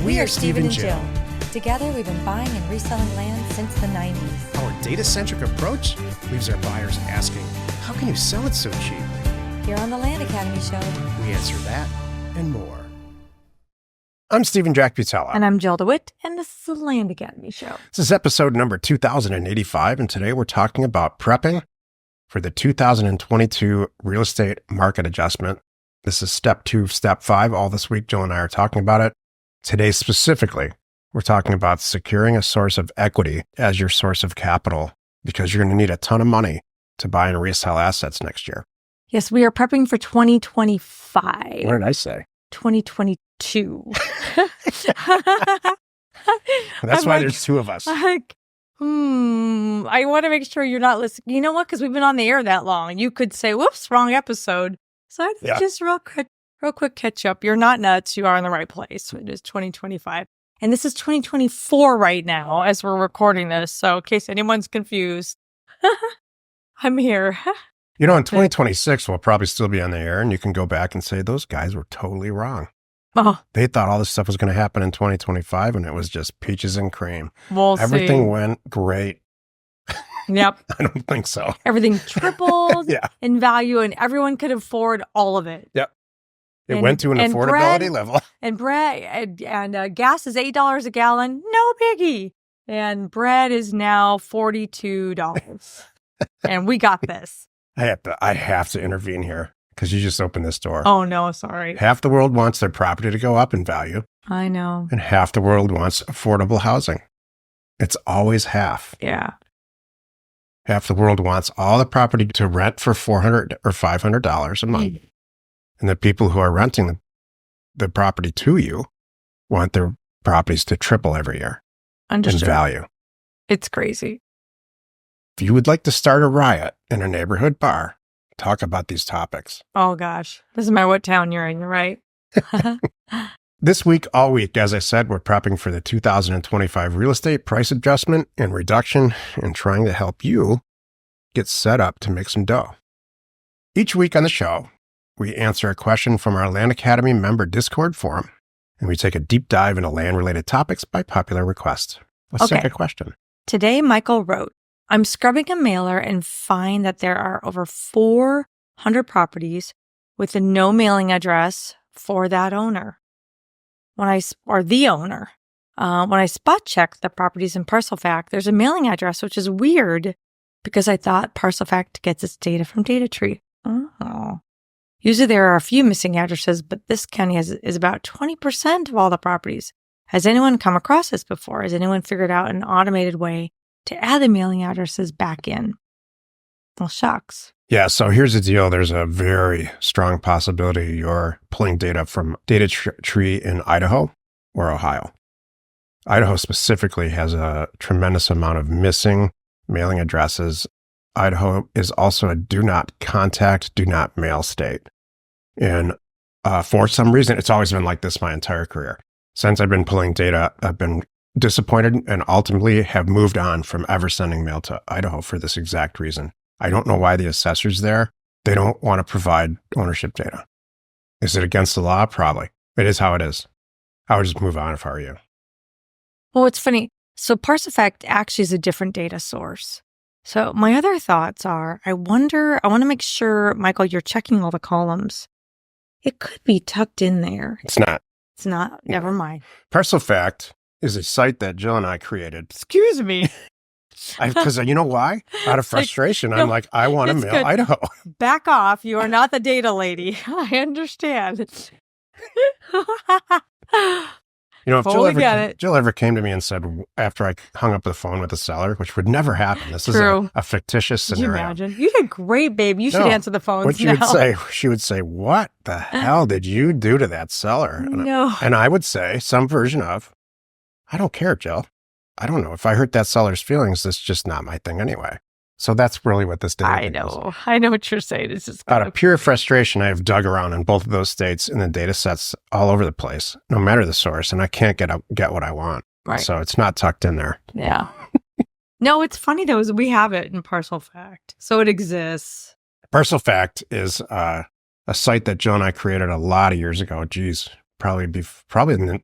We are Steve and Jill. Together, we've been buying and reselling land since the 90s. Our data-centric approach leaves our buyers asking, how can you sell it so cheap? Here on the Land Academy Show, We answer that and more. I'm Stephen Jack Butala. And I'm Jill DeWit, and this is the Land Academy Show. This is episode number 2085, and today we're talking about prepping for the 2022 real estate market adjustment. This is step 2, step 5. All this week, Jill and I are talking about it. Today specifically, we're talking about securing a source of equity as your source of capital because you're going to need a ton of money to buy and resell assets next year. Yes, we are prepping for 2025. What did I say? 2022. That's why there's two of us. I want to make sure you're not listening. You know what? Because we've been on the air that long. You could say, whoops, wrong episode. So I think just real quick catch up. You're not nuts. You are in the right place. It is 2025. And this is 2024 right now as we're recording this. So in case anyone's confused, I'm here. You know, in 2026, we'll probably still be on the air and you can go back and say, those guys were totally wrong. Oh, They thought all this stuff was going to happen in 2025 and it was just peaches and cream. Everything went great. Yep. I don't think so. Everything tripled Yeah. in value and everyone could afford all of it. Yep. It And- went to an and affordability bread- level. And bread and gas is $8 a gallon. No biggie. And bread is now $42. And we got this. I have to intervene here because you just opened this door. Oh, no, sorry. Half the world wants their property to go up in value I know. and half the world wants affordable housing. It's always half. Yeah. Half the world wants all the property to rent for $400 or $500 a month. And the people who are renting the property to you want their properties to triple every year in Understood. value. It's crazy. If you would like to start a riot in a neighborhood bar, talk about these topics. Oh, gosh. Doesn't matter what town you're in. You're right. This week, all week, as I said, we're prepping for the 2025 real estate price adjustment and reduction and trying to help you get set up to make some dough. Each week on the show, we answer a question from our Land Academy member Discord forum, and we take a deep dive into land-related topics by popular request. Let's take a question. Today, Michael wrote, I'm scrubbing a mailer and find that there are over 400 properties with a no mailing address for that owner. When I spot check the properties in ParcelFact, there's a mailing address, which is weird because I thought ParcelFact gets its data from DataTree. Oh. Usually there are a few missing addresses, but this county is about 20% of all the properties. Has anyone come across this before? Has anyone figured out an automated way to add the mailing addresses back in? Well, shucks. Yeah, so here's the deal. There's a very strong possibility you're pulling data from DataTree in Idaho or Ohio. Idaho specifically has a tremendous amount of missing mailing addresses. Idaho is also a do not contact, do not mail state. And for some reason, it's always been like this my entire career. Since I've been pulling data, I've been disappointed and ultimately have moved on from ever sending mail to Idaho for this exact reason. I don't know why the assessors there, they don't want to provide ownership data. Is it against the law? Probably. It is how it is. I would just move on if I were you. Well, it's funny. So ParcelFact actually is a different data source. So my other thoughts are, I want to make sure, Michael, you're checking all the columns. It could be tucked in there. It's not. It's not. Never mind. ParcelFact is a site that Jill and I created. Excuse me. Because you know why? Out of frustration, I'm like, I want to it's mail good. Idaho. Back off. You are not the data lady. I understand. You know, if Totally get it. Jill ever came to me and said, after I hung up the phone with the seller, which would never happen, this True. is a fictitious Could you scenario. imagine? You did great, babe. You should No. answer the phones What now. she would say, what the hell did you do to that seller? No. And I would say some version of, I don't care, Jill. I don't know. If I hurt that seller's feelings, that's just not my thing anyway. So that's really what this data I thing is. know. I know what you're saying. It's just Out of pure frustration, I have dug around in both of those states in the data sets all over the place, no matter the source, and I can't get what I want. right. So it's not tucked in there. Yeah. No, it's funny though, is we have it in ParcelFact. So it exists. ParcelFact is a site that Jill and I created a lot of years ago. Geez, probably in the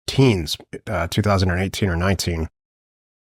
teens, 2018 or 19,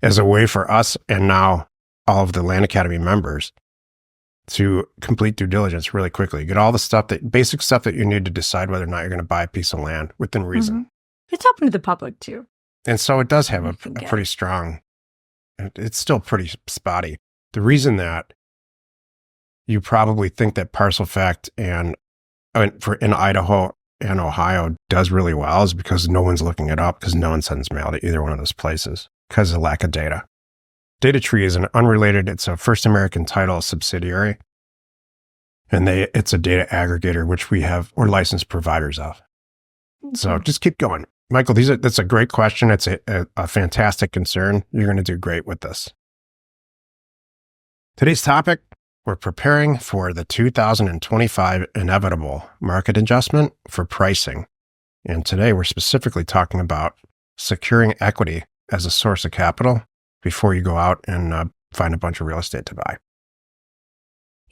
as a way for us and now all of the Land Academy members to complete due diligence really quickly. Get all the basic stuff that you need to decide whether or not you're going to buy a piece of land within reason. Mm-hmm. It's open to the public too. And so it does have a pretty strong, it's still pretty spotty. The reason that you probably think that ParcelFact in Idaho and Ohio does really well is because no one's looking it up, because no one sends mail to either one of those places because of lack of data. DataTree is it's a First American Title subsidiary, and it's a data aggregator, which we're licensed providers of. Mm-hmm. So just keep going. Michael, that's a great question. It's a fantastic concern. You're going to do great with this. Today's topic, we're preparing for the 2025 inevitable market adjustment for pricing. And today we're specifically talking about securing equity as a source of capital before you go out and find a bunch of real estate to buy.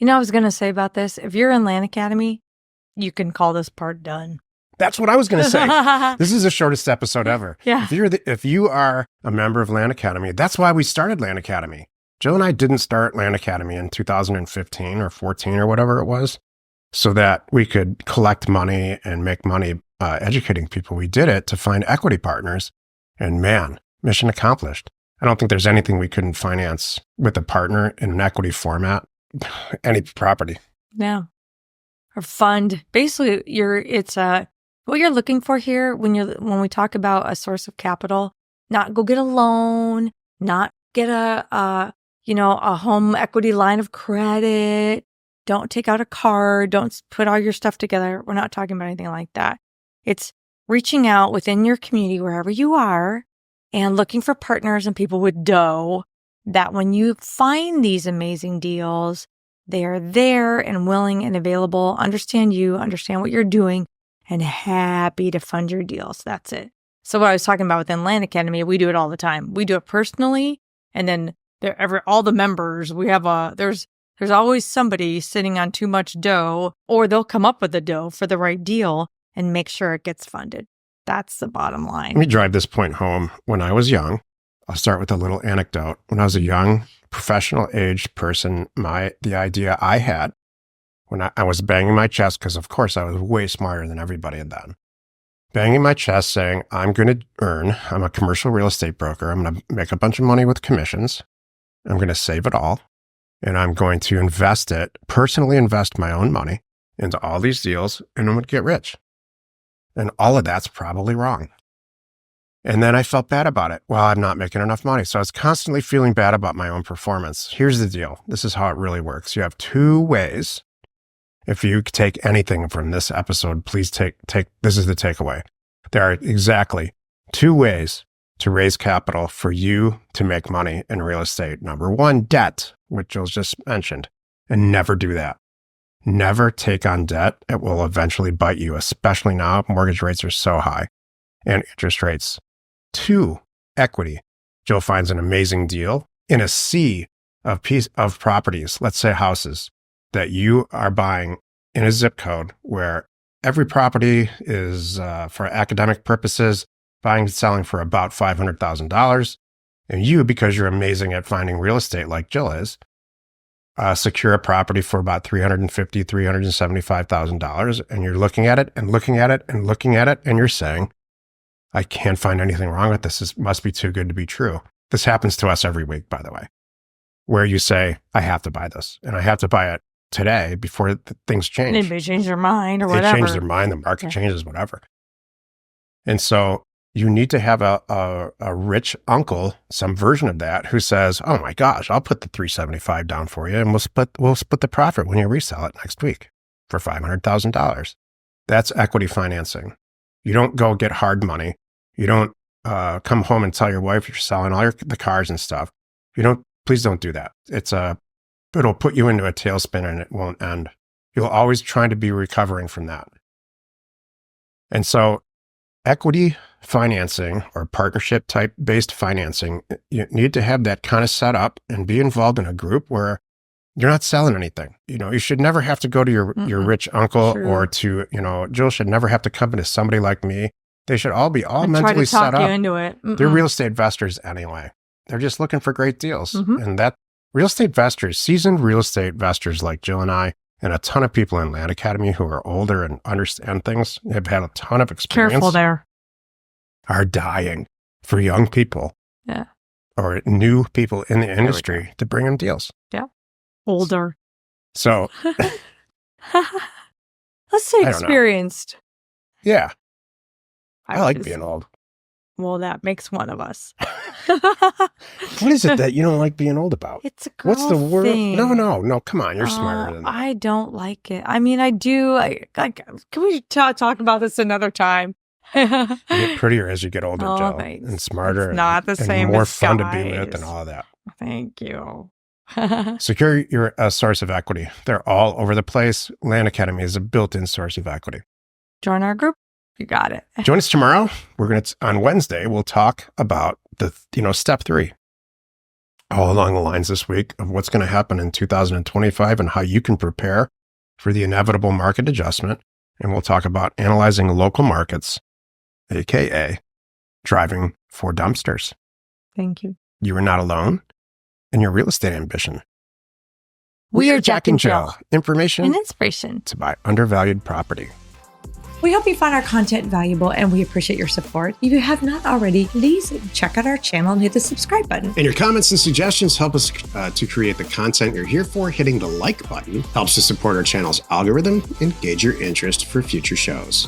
I was going to say about this, if you're in Land Academy, you can call this part done. That's what I was going to say. This is the shortest episode ever. Yeah. If you are a member of Land Academy, that's why we started Land Academy. Jill and I didn't start Land Academy in 2015 or 14 or whatever it was, so that we could collect money and make money educating people. We did it to find equity partners, and man, mission accomplished. I don't think there's anything we couldn't finance with a partner in an equity format, any property. Yeah. Or fund. Basically, what you're looking for here when we talk about a source of capital, not go get a loan, not get a home equity line of credit. Don't take out a card. Don't put all your stuff together. We're not talking about anything like that. It's reaching out within your community, wherever you are, and looking for partners and people with dough that when you find these amazing deals, they are there and willing and available, understand what you're doing, and happy to fund your deals. That's it. So what I was talking about within Land Academy, we do it all the time. We do it personally, and then all the members, we have there's always somebody sitting on too much dough, or they'll come up with the dough for the right deal and make sure it gets funded. That's the bottom line. Let me drive this point home. When I was young, I'll start with a little anecdote. When I was a young professional aged person, the idea I had when I was banging my chest, because of course I was way smarter than everybody then, banging my chest saying, I'm a commercial real estate broker. I'm going to make a bunch of money with commissions. I'm going to save it all. And I'm going to personally invest my own money into all these deals, and I'm going to get rich. And all of that's probably wrong. And then I felt bad about it. Well, I'm not making enough money. So I was constantly feeling bad about my own performance. Here's the deal. This is how it really works. You have two ways. If you take anything from this episode, please take this is the takeaway. There are exactly two ways to raise capital for you to make money in real estate. Number one, debt, which Jill just mentioned, and never do that. Never take on debt. It will eventually bite you, especially now. Mortgage rates are so high and interest rates. Two, equity. Jill finds an amazing deal in a sea of properties, let's say houses, that you are buying in a zip code where every property is, for academic purposes, buying and selling for about $500,000. And you, because you're amazing at finding real estate like Jill is, secure a property for about $350,000, $375,000. And you're looking at it and looking at it and looking at it. And you're saying, I can't find anything wrong with this. This must be too good to be true. This happens to us every week, by the way, where you say, I have to buy this, and I have to buy it today before things change. And they change their mind or they whatever. They change their mind, the market changes, whatever. And so you need to have a rich uncle, some version of that, who says, oh my gosh, I'll put the $375 down for you, and we'll split the profit when you resell it next week for $500,000. That's equity financing. You don't go get hard money. You don't come home and tell your wife you're selling all the cars and stuff. Please don't do that. It'll put you into a tailspin and it won't end. You'll always try to be recovering from that. And so equity financing or partnership type based financing, you need to have that kind of set up and be involved in a group where you're not selling anything. You should never have to go to your rich uncle or to, Jill should never have to come to somebody like me They should all be And mentally try to set talk you up. into it. They're real estate investors anyway. They're just looking for great deals. And that real estate investors, seasoned real estate investors like Jill and I, and a ton of people in Land Academy who are older and understand things, have had a ton of experience. Careful there. Are dying for young people. Yeah. Or new people in the industry to bring them deals. Yeah. Older. So let's say experienced. Yeah. I like being old. Well, that makes one of us. What is it that you don't like being old about? It's a girl What's the word? thing. No. Come on. You're smarter than that. I don't like it. I mean, I do. Can we talk about this another time? You get prettier as you get older, Jill. Thanks. And smarter. It's not the same and more as fun guys. to be with and all of that. Thank you. Secure your source of equity. They're all over the place. Land Academy is a built-in source of equity. Join our group. You got it. Join us tomorrow. On Wednesday, we'll talk about step 3. All along the lines this week of what's going to happen in 2025 and how you can prepare for the inevitable market adjustment. And we'll talk about analyzing local markets, AKA driving for dumpsters. Thank you. You are not alone in your real estate ambition. We are Jack and Jill. Information and inspiration to buy undervalued property. We hope you found our content valuable and we appreciate your support. If you have not already, please check out our channel and hit the subscribe button. And your comments and suggestions help us to create the content you're here for. Hitting the like button helps to support our channel's algorithm and gauge your interest for future shows.